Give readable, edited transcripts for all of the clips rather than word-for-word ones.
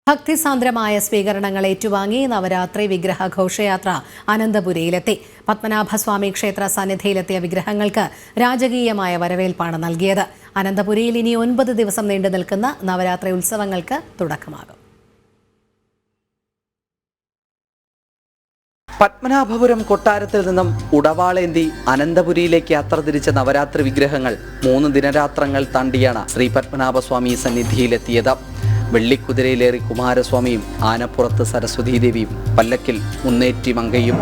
ഭക്തിസാന്ദ്രമായ സ്വീകരണങ്ങൾ ഏറ്റുവാങ്ങി നവരാത്രി വിഗ്രഹ ഘോഷയാത്ര അനന്തപുരിയിലെത്തി. പത്മനാഭസ്വാമി ക്ഷേത്ര സന്നിധിയിലെത്തിയ വിഗ്രഹങ്ങൾക്ക് രാജകീയമായ വരവേൽപ്പാണ് നൽകിയത്. അനന്തപുരിയിൽ ഇനി 9 ദിവസം നീണ്ടു നിൽക്കുന്ന നവരാത്രി ഉത്സവങ്ങൾക്ക് തുടക്കമാകും. പത്മനാഭപുരം കൊട്ടാരത്തിൽ നിന്നും ഉടവാളേന്തി അനന്തപുരിയിലേക്ക് യാത്ര തിരിച്ച നവരാത്രി വിഗ്രഹങ്ങൾ 3 ദിനരാത്രങ്ങൾ താണ്ടിയാണ് ശ്രീ പത്മനാഭസ്വാമി സന്നിധിയിലെത്തിയത്. വെള്ളിക്കുതിരയിലേറി കുമാരസ്വാമിയും ആനപ്പുറത്ത് സരസ്വതീദേവിയും പല്ലക്കിൽ മുന്നേറ്റി മങ്കയും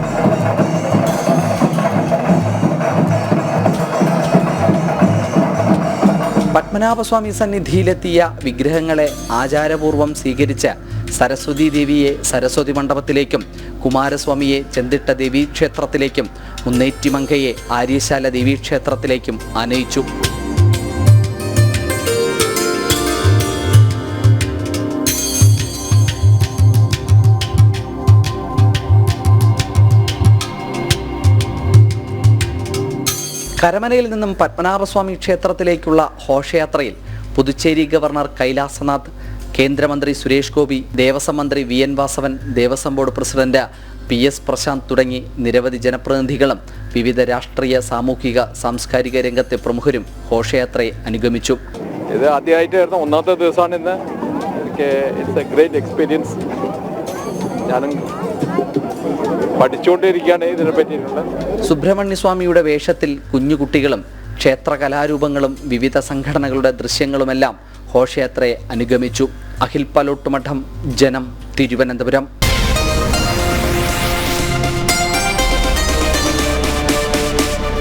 പത്മനാഭസ്വാമി സന്നിധിയിലെത്തിയ വിഗ്രഹങ്ങളെ ആചാരപൂർവ്വം സ്വീകരിച്ച് സരസ്വതീദേവിയെ സരസ്വതി മണ്ഡപത്തിലേക്കും കുമാരസ്വാമിയെ ചെന്തിട്ട ദേവീക്ഷേത്രത്തിലേക്കും മുന്നേറ്റിമങ്കയെ ആര്യശാല ദേവീക്ഷേത്രത്തിലേക്കും ആനയിച്ചു. കരമനയിൽ നിന്നും പത്മനാഭസ്വാമി ക്ഷേത്രത്തിലേക്കുള്ള ഘോഷയാത്രയിൽ പുതുച്ചേരി ഗവർണർ കൈലാസനാഥ്, കേന്ദ്രമന്ത്രി സുരേഷ് ഗോപി, ദേവസ്വം മന്ത്രി VN Vasavan, Devaswom board president PS Prashanth തുടങ്ങി നിരവധി ജനപ്രതിനിധികളും വിവിധ രാഷ്ട്രീയ, സാമൂഹിക, സാംസ്കാരിക രംഗത്തെ പ്രമുഖരും ഘോഷയാത്രയെ അനുഗമിച്ചു. ഇത് ആദ്യമായിട്ടായിരുന്നു, ഒന്നാമത്തെ ദിവസമാണ് ഇന്ന്. എനിക്ക് ഇറ്റ്സ് എ ഗ്രേറ്റ് എക്സ്പീരിയൻസ്. ഞാനും പഠിച്ചുകൊണ്ടിരിക്കുകയാണ് ഇതിനെ പറ്റിയിട്ടുള്ള. സുബ്രഹ്മണ്യസ്വാമിയുടെ വേഷത്തിൽ കുഞ്ഞുകുട്ടികളും ക്ഷേത്ര കലാരൂപങ്ങളും വിവിധ സംഘടനകളുടെ ദൃശ്യങ്ങളുമെല്ലാം ഘോഷയാത്രയെ അനുഗമിച്ചു. അഖിൽ പാലോട്ടുമഠം, ജനം, തിരുവനന്തപുരം.